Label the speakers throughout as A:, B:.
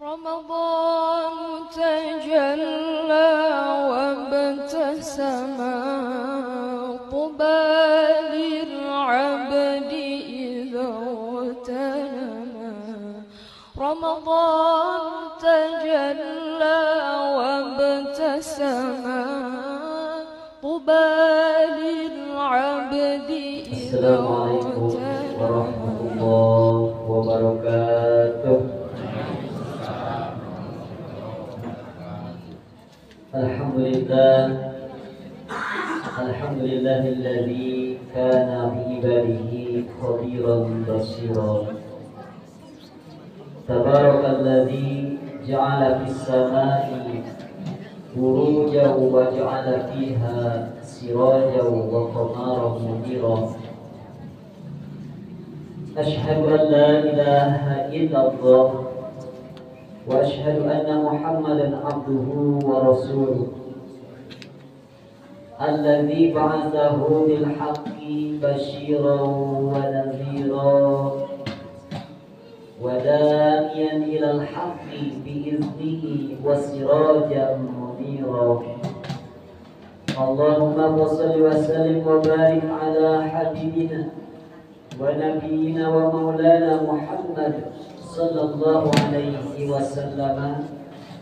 A: رمضان تجلى وابتسم طوبى للعبد إذا اغتنم رمضان تجلى وابتسم طوبى للعبد إذا اغتنم.
B: Assalamualaikum warahmatullahi wabarakatuh. Alhamdulillahilladzi kana bi ibadihi khabiran basiran. Tabarakalladzi ja'ala fis samai burujan wa ja'ala fiha sirajan wa qamaran munira. Ashhadu an la ilaha illallah wa ashhadu anna Muhammadan abduhu wa rasuluh alladzi ba'athahu bil haqqi basyiran wa nadhiran wa da'iyan ilal haqqi bi iznihi wa sirajan munira. Allahumma shalli wa sallim wa barik ala habibina wa nabiyyina wa maulana Muhammad sallallahu alaihi wasallam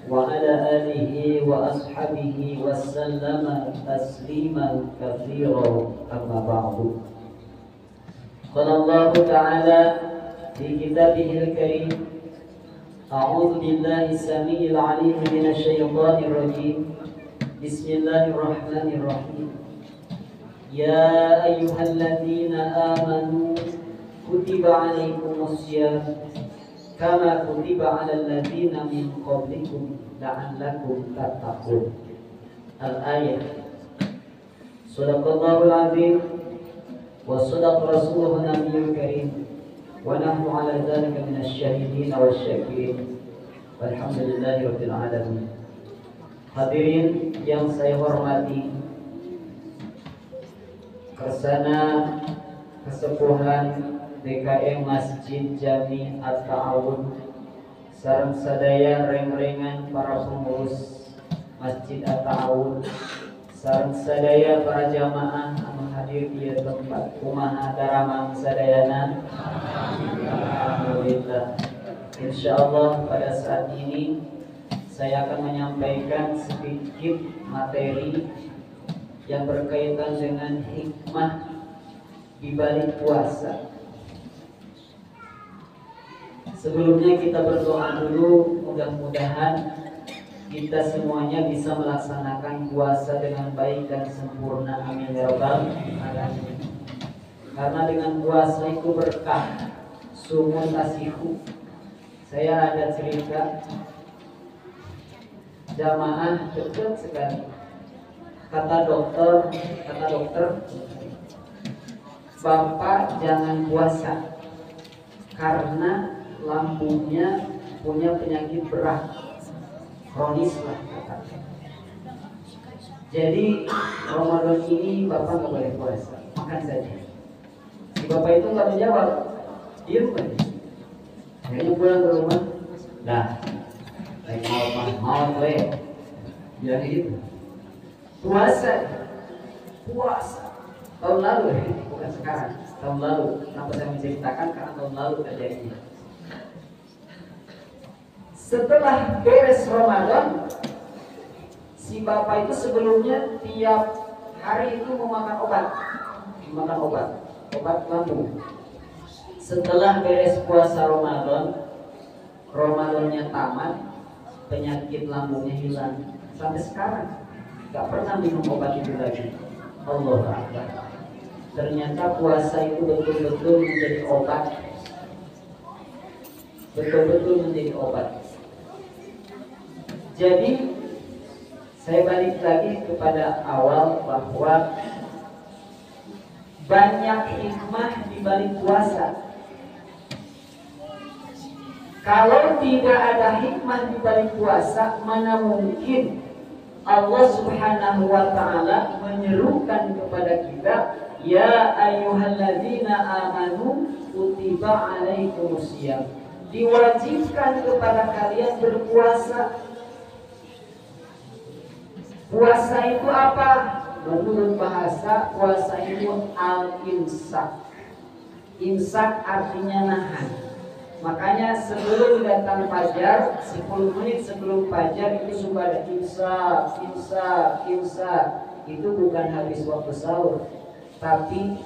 B: wa ala alihi wa ashabihi wa sallama tasliman katsiran, amma ba'du. Qala Allah ta'ala fi kitabihil karim, a'udzu billahi samiil 'aliim minasy syaithaanir rajiim. Bismillahirrahmanirrahim. Ya ayyuhalladzina amanu kutiba 'alaikumus-syiyam kama kutiba 'alal ladzina min qablikum la'allakum tattaqun. Al-ayat. Shadaqallahul 'azim wa shadaqa rasuluhun nabiyyul karim wa nahnu 'ala dzalika minasy syahidin wasyakirin. Walhamdulillahirabbil alamin. Hadirin yang saya hormati, Kersana Kesepuhan DKM Masjid Jami At-Ta'awun sareng sadaya reng-rengan para pengurus Masjid At-Ta'awun sareng sadaya para jamaah anu hadir di tempat kumaha daramang sadayana. Alhamdulillah. Insyaallah pada saat ini saya akan menyampaikan sedikit materi yang berkaitan dengan hikmah di balik puasa. Sebelumnya kita berdoa dulu, mudah-mudahan kita semuanya bisa melaksanakan puasa dengan baik dan sempurna. Amin ya rabbal alamin. Karena dengan puasa itu berkah, sumun tasihu. Saya ada cerita jamaah dekat sekali. Kata dokter, Bapak jangan puasa karena lambungnya punya penyakit berat, kronis lah katanya. Jadi Ramadan ini Bapak nggak boleh puasa, makan saja. Si Bapak itu nggak menjawab, diem aja. Akhirnya pulang ke rumah, dah, lagi mau bilang gitu. Puasa tahun lalu, bukan sekarang, tahun lalu. Kenapa saya menceritakan? Karena tahun lalu terjadi. Setelah beres Ramadan, si bapak itu sebelumnya tiap hari itu memakan obat lambung. Setelah beres puasa Ramadannya tamat, penyakit lambungnya hilang. Sampai sekarang gak pernah minum obat itu lagi. Allah Akbar. Ternyata puasa itu betul-betul menjadi obat. Jadi saya balik lagi kepada awal bahwa banyak hikmah di balik puasa. Kalau tidak ada hikmah di balik puasa, mana mungkin Allah Subhanahu wa ta'ala menyerukan kepada kita, ya ayyuhalladzina amanu kutiba alaikumusiyam. diwajibkan kepada kalian berpuasa. Puasa itu apa? Menurut bahasa, puasa itu al-imsak. Imsak artinya nahan. Makanya sebelum datang fajar, 10 menit sebelum fajar itu sudah ada imsak. Itu bukan habis waktu sahur, tapi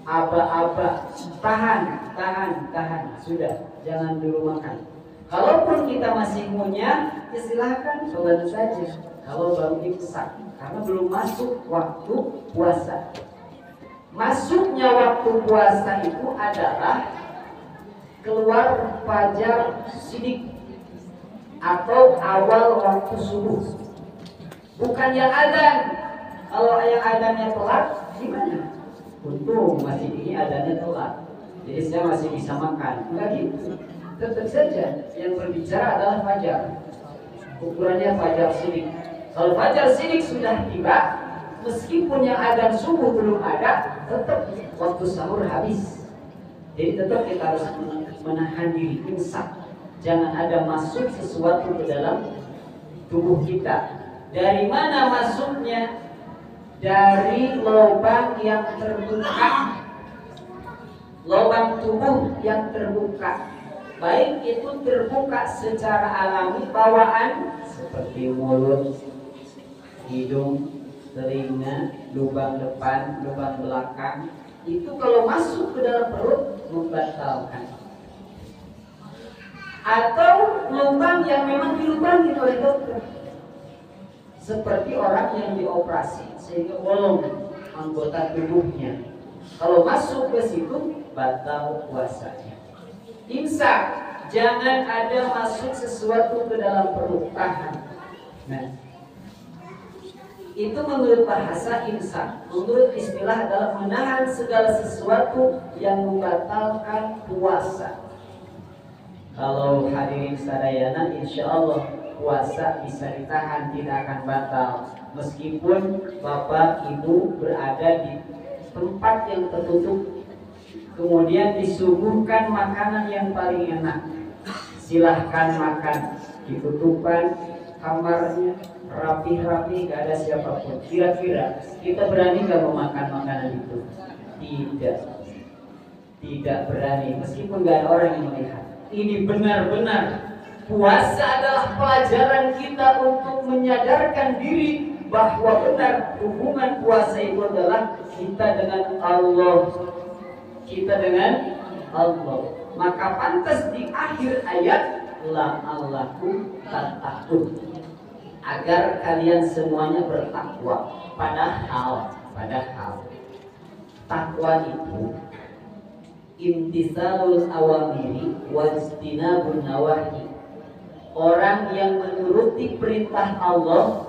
B: aba-aba, tahan, sudah, jangan dulu makan. Kalaupun kita masih punya, ya silahkan sholat saja. Kalau baru imsak, karena belum masuk waktu puasa. Masuknya waktu puasa itu adalah keluar fajar sidik atau awal waktu subuh, bukan yang adzan. Kalau yang adzannya telat, gimana? Untung masih ini adzannya telat, jadi saya masih bisa makan. Enggak gitu. Tetap saja yang berbicara adalah fajar. Ukurannya fajar sidik. Kalau fajar sidik sudah tiba, meskipun yang adzan subuh belum ada, tetap waktu sahur habis. Jadi tetap kita harus menahan diri, imsak. Jangan ada masuk sesuatu ke dalam tubuh kita. Dari mana masuknya? Dari lubang yang terbuka, lubang tubuh yang terbuka. Baik itu terbuka secara alami, bawaan seperti mulut, hidung, telinga, lubang depan, lubang belakang. Itu kalau masuk ke dalam perut membatalkan. Atau lubang yang memang dilubangi oleh dokter, seperti orang yang dioperasi sehingga bolong anggota tubuhnya. Kalau masuk ke situ, batal puasanya. Imsak, jangan ada masuk sesuatu ke dalam perut, tahan. Nah, itu menurut bahasa imsak. Menurut istilah adalah menahan segala sesuatu yang membatalkan puasa. Kalau hadirin sadayana, insya Allah puasa bisa ditahan, tidak akan batal. Meskipun bapak ibu berada di tempat yang tertutup, kemudian disuguhkan makanan yang paling enak, silahkan makan. Ditutupkan kamarnya rapi-rapi, gak ada siapapun. Kira-kira kita berani gak memakan makanan itu? Tidak berani, meskipun gak ada orang yang melihat. Ini benar-benar puasa adalah pelajaran kita untuk menyadarkan diri bahwa benar hubungan puasa itu adalah kita dengan Allah. Kita dengan Allah. Maka pantas di akhir ayat la'allakum tattaqun, agar kalian semuanya bertakwa. Padahal takwa itu imtisalul awamiri wajtinabun nawahi. Orang yang menuruti perintah Allah,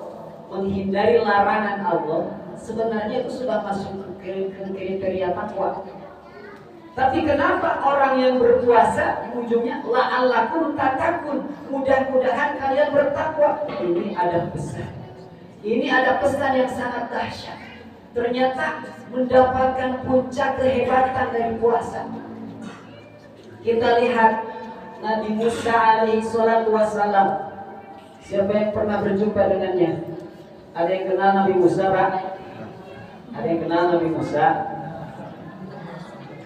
B: menghindari larangan Allah, sebenarnya itu sudah masuk ke kriteria takwa. Tapi kenapa orang yang berpuasa ujungnya la'allakum tattaqun, mudah-mudahan kalian bertakwa? Ini ada pesan. Ini ada pesan yang sangat dahsyat. Ternyata mendapatkan puncak kehebatan dari puasa. Kita lihat Nabi Musa alaihi salatu wassalam. Siapa yang pernah berjumpa dengannya? Ada yang kenal Nabi Musa, Pak? Ada yang kenal Nabi Musa?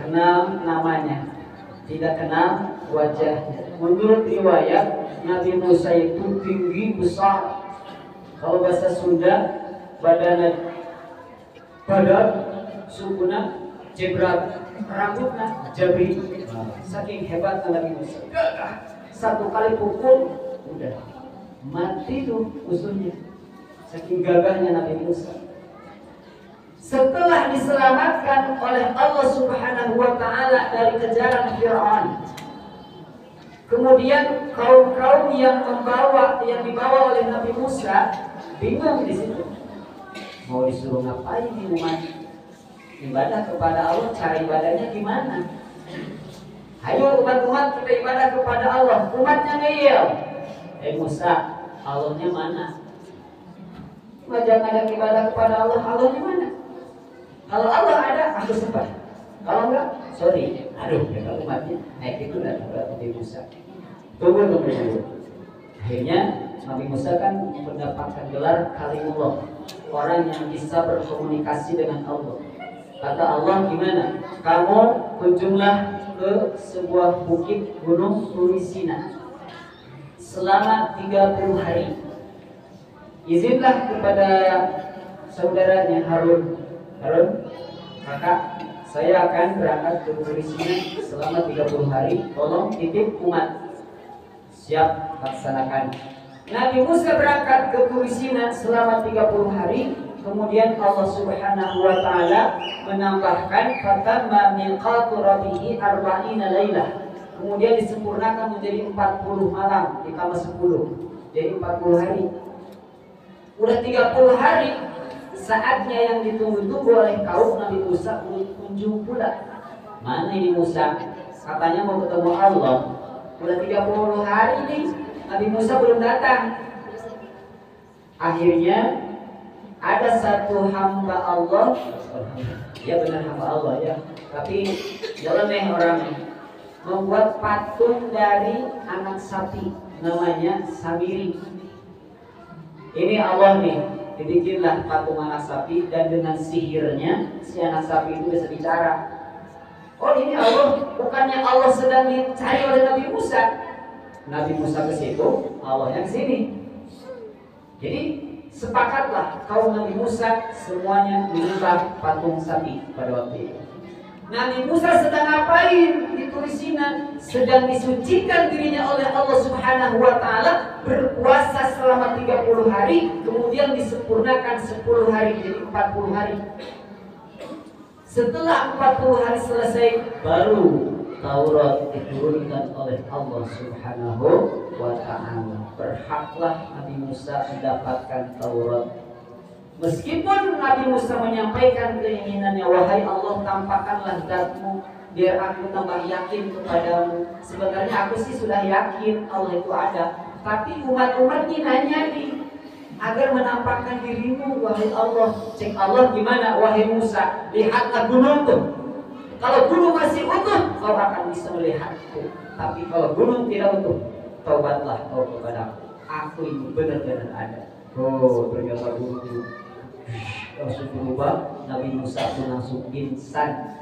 B: Kenal namanya, tidak kenal wajahnya. Menurut riwayat, Nabi Musa itu tinggi besar. Kalau bahasa Sunda, badan sukuna jebrat, rambutnya jabri. Saking hebat Nabi Musa. Satu kali pukul udah mati tuh musuhnya. Saking gagahnya Nabi Musa. Setelah diselamatkan oleh Allah Subhanahu wa taala dari kejaran Firaun, kemudian kaum-kaum yang dibawa oleh Nabi Musa bingung di situ. Mau disuruh ngapain nih umat? Ibadah kepada Allah, cara ibadahnya gimana? Ayo umat-umat kita ibadah kepada Allah. Umatnya ngeyel. Musa, Allahnya mana? Jangan ada ibadah kepada Allah, Allahnya mana? Kalau Allah ada, aku sembah. Kalau enggak, sorry. Aduh, kata umatnya, itu udah Nabi Musa. Tunggu. Akhirnya Nabi Musa kan mendapatkan gelar Kalimullah, orang yang bisa berkomunikasi dengan Allah. Kata Allah, gimana? Kamu kunjunglah ke sebuah bukit gunung Turisina selama 30 hari. Izinlah kepada saudaranya Harun, kakak, saya akan berangkat ke Turisina selama 30 hari. Tolong titip umat. Siap, laksanakan. Nabi Musa berangkat ke Turisina selama 30 hari. Kemudian Allah Subhanahu wa taala menambahkan fatamma miqatu rabbih 40 lailah. Kemudian disempurnakan menjadi 40 malam ditambah 10. Jadi 40 hari. Udah 30 hari, saatnya yang ditunggu-tunggu oleh kaum Nabi Musa kunjung pula. Mana ini Musa? Katanya mau ketemu Allah. Udah 30 hari nih, Nabi Musa belum datang. Akhirnya ada satu hamba Allah, ya benar hamba Allah ya, tapi jangan orang membuat patung dari anak sapi, namanya Samiri. Ini Allah nih, dibikinlah patung anak sapi dan dengan sihirnya si anak sapi itu bisa bicara. Oh ini Allah, bukannya Allah sedang dicari oleh Nabi Musa. Nabi Musa ke situ, Allahnya ke sini. Jadi sepakatlah kaum Nabi Musa semuanya menyembah patung sapi pada waktu itu. Nabi Musa sedang ngapain di Turisina? Sedang disucikan dirinya oleh Allah Subhanahu wa taala, berpuasa selama 30 hari, kemudian disempurnakan 10 hari jadi 40 hari. Setelah 40 hari selesai, baru Taurat diturunkan oleh Allah Subhanahu wa ta'ala. Berhaklah Nabi Musa mendapatkan Taurat. Meskipun Nabi Musa menyampaikan keinginannya, wahai Allah, tampakkanlah zatmu biar aku tambah yakin kepadamu. Sebenarnya aku sih sudah yakin Allah itu ada, tapi umat-umat ini nanya nih, agar menampakkan dirimu wahai Allah. Cek Allah gimana? Wahai Musa, lihatlah gunung tuh. Kalau gunung masih utuh, kau akan bisa melihatku. Tapi kalau gunung tidak utuh, taubatlah kau kepadaku. Aku ini benar-benar ada. Oh, ternyata gunung langsung berubah. Nabi Musa pun langsung pingsan.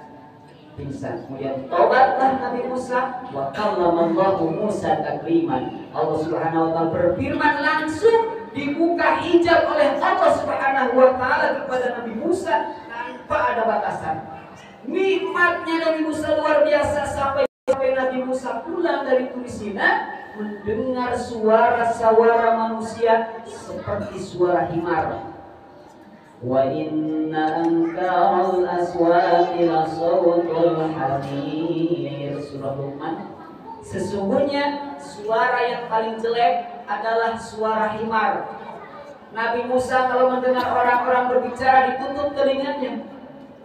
B: Kemudian taubatlah Nabi Musa. Wa kallamallahu Musa takliman. Allah Subhanahu wa taala berfirman langsung, dibuka hijab oleh Allah Subhanahu wa taala kepada Nabi Musa tanpa ada batasan. Nikmatnya Nabi Musa luar biasa sampai Nabi Musa pulang dari Turisina mendengar suara manusia seperti suara himar. Wa inna ankaral aswati la sawtul hamir. Surah Luqman. Sesungguhnya suara yang paling jelek adalah suara himar. Nabi Musa kalau mendengar orang-orang berbicara ditutup telinganya.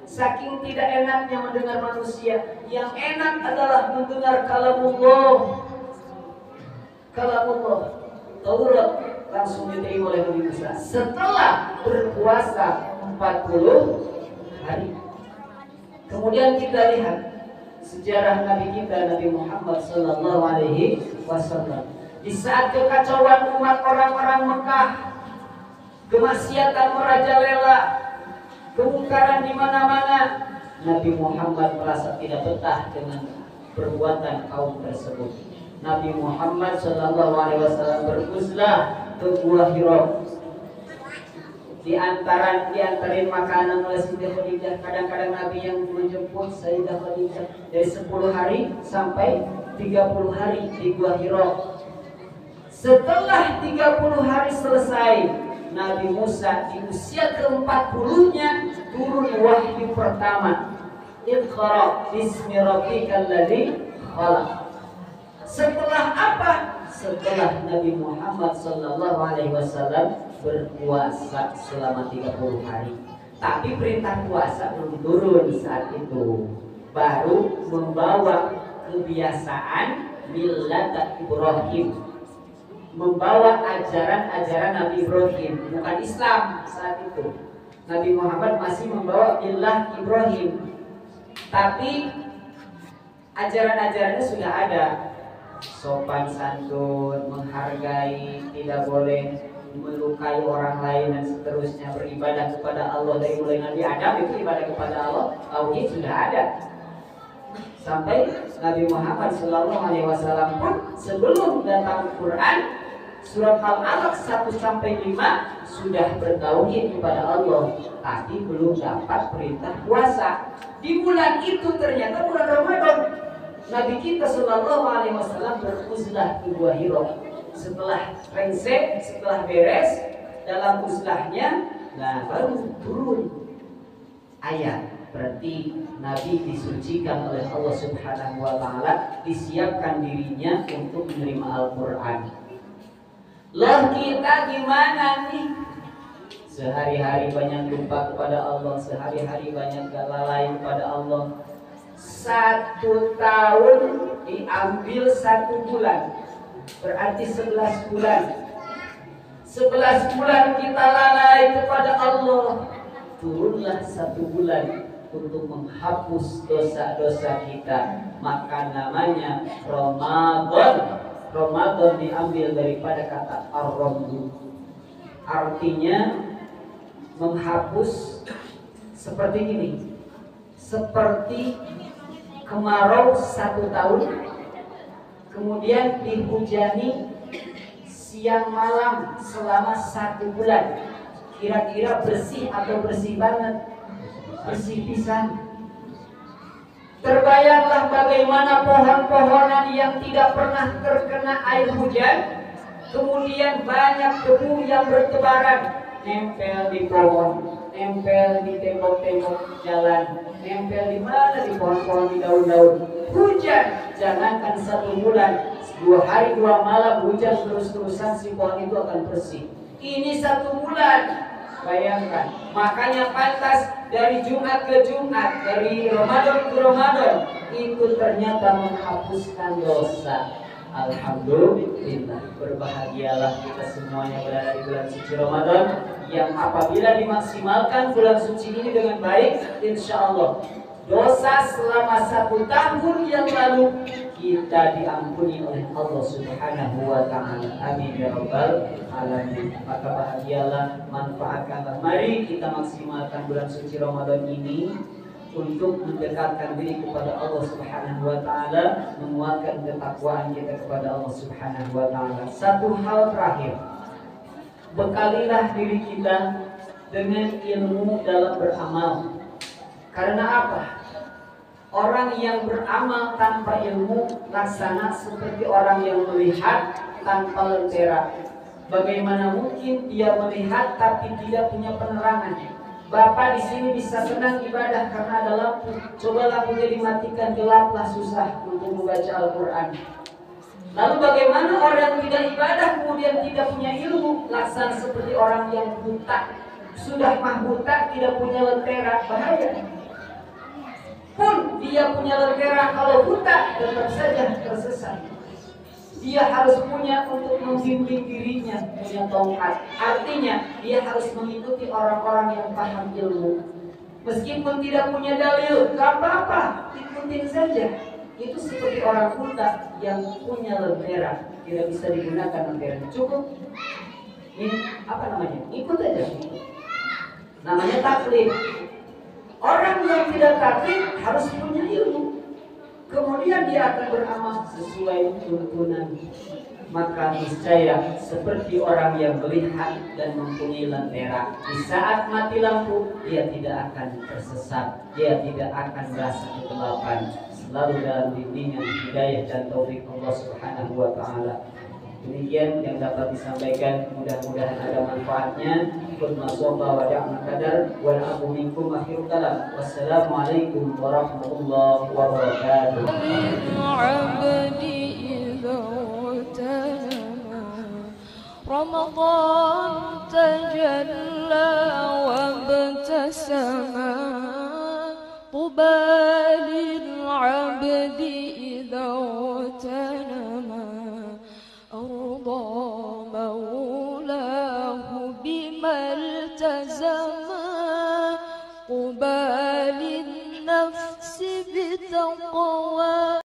B: Saking tidak enaknya mendengar manusia. Yang enak adalah mendengar kalamullah. Taurat langsung diterima oleh Nabi Musa setelah berpuasa 40 hari. Kemudian kita lihat sejarah Nabi kita, Nabi Muhammad sallallahu alaihi wasallam. Di saat kekacauan umat orang-orang Mekah, kemaksiatan merajalela, kemungkaran di mana-mana, Nabi Muhammad merasa tidak betah dengan perbuatan kaum tersebut. Nabi Muhammad sallallahu alaihi wasallam beruzlah ke Gua Hira. Diantarin makanan oleh Sayyidah Khadijah. Kadang-kadang Nabi yang menjemput Sayyidah Khadijah dari 10 hari sampai 30 hari di Gua Hira. Setelah 30 hari selesai, Nabi Musa di usia ke-40-nya turun wahyu pertama. Iqra bismi rabbikal ladzi khalaq. Setelah apa? Setelah Nabi Muhammad sallallahu alaihi wasallam berpuasa selama 30 hari. Tapi perintah puasa belum turun saat itu. Baru membawa kebiasaan millat Ibrahim. Membawa ajaran-ajaran Nabi Ibrahim, bukan Islam saat itu. Nabi Muhammad masih membawa millah Ibrahim. Tapi ajaran-ajarannya sudah ada. sopan santun, menghargai, tidak boleh melukai orang lain dan seterusnya. Beribadah kepada Allah dari mulai Nabi Adam itu ibadah kepada Allah, tauhid sudah ada. Sampai Nabi Muhammad SAW pun sebelum datang Quran surat Al-Alaq 1-5 sudah bertauhid kepada Allah, tapi belum dapat perintah puasa. Di bulan itu ternyata bulan Ramadan, Nabi kita SAW beruzlah ke Gua Hira. Setelah rengsek, setelah beres dalam uzlahnya, nah baru turun ayat. Berarti Nabi disucikan oleh Allah Subhanahu wa Ta'ala, disiapkan dirinya untuk menerima Al-Quran. Loh kita gimana nih? Sehari-hari banyak lupa kepada Allah, sehari-hari banyak lalai kepada Allah. 1 tahun diambil 1 bulan, berarti 11 bulan. 11 bulan kita lalai kepada Allah. Turunlah 1 bulan untuk menghapus dosa-dosa kita, maka namanya Ramadan. Ramadan diambil daripada kata ar-ramdu, artinya menghapus. Seperti ini, seperti kemarau 1 tahun, kemudian dihujani siang malam selama 1 bulan. Kira-kira bersih atau bersih banget? Bersih pisan. Terbayanglah bagaimana pohon-pohonan yang tidak pernah terkena air hujan, kemudian banyak debu yang bertebaran, nempel di pohon, nempel di tembok-tembok jalan, nempel di mana, di pohon-pohon, di daun-daun. Hujan, jangankan 1 bulan, 2 hari 2 malam hujan terus-terusan, si pohon itu akan bersih. Ini 1 bulan. Bayangkan, makanya pantas dari Jumat ke Jumat, dari Ramadan ke Ramadan, itu ternyata menghapuskan dosa. Alhamdulillah, berbahagialah kita semuanya berada di bulan suci Ramadan, yang apabila dimaksimalkan bulan suci ini dengan baik, insya Allah dosa selama 1 tahun yang lalu kita diampuni oleh Allah Subhanahu wa Ta'ala. Amin ya rabbal alamin. Maka bahagialah, manfaatkanlah. Mari kita maksimalkan bulan suci Ramadan ini untuk mendekatkan diri kepada Allah Subhanahu wa Ta'ala, menguatkan ketakwaan kita kepada Allah Subhanahu wa Ta'ala. Satu hal terakhir, bekalilah diri kita dengan ilmu dalam beramal. Karena apa? Orang yang beramal tanpa ilmu laksana seperti orang yang melihat tanpa lentera. Bagaimana mungkin dia melihat tapi tidak punya penerangan? Bapak di sini bisa senang ibadah karena ada lampu. Coba lampunya dimatikan, gelaplah, susah untuk membaca Al-Quran. Lalu bagaimana orang yang tidak ibadah kemudian tidak punya ilmu? Laksana seperti orang yang buta. Sudah mah buta, tidak punya lentera, bahaya. Pun dia punya lentera, kalau buta tetap saja tersesat. Dia harus punya untuk membimbing dirinya, punya tongkat. Artinya dia harus mengikuti orang-orang yang paham ilmu. Meskipun tidak punya dalil, gak apa-apa, ikutin saja. Itu seperti orang buta yang punya lentera, tidak bisa digunakan lentera. Cukup ini apa namanya? Ikut aja. Namanya taklid. Orang yang tidak taklid harus punya ilmu. Kemudian dia akan beramal sesuai tuntunan. Maka niscaya seperti orang yang melihat dan mempunyai lentera, di saat mati lampu dia tidak akan tersesat, dia tidak akan merasa kegelapan, selalu dalam bimbingan hidayah dan taufik Allah Subhanahu wa Ta'ala. Demikian yang dapat disampaikan, mudah-mudahan ada manfaatnya. Kun maswaba wa da'man qadar wal afu minkum akhir kalam. Wassalamualaikum warahmatullahi wabarakatuh.
A: رمضان تجلى وابتسما طوبى للعبد إذا اغتنى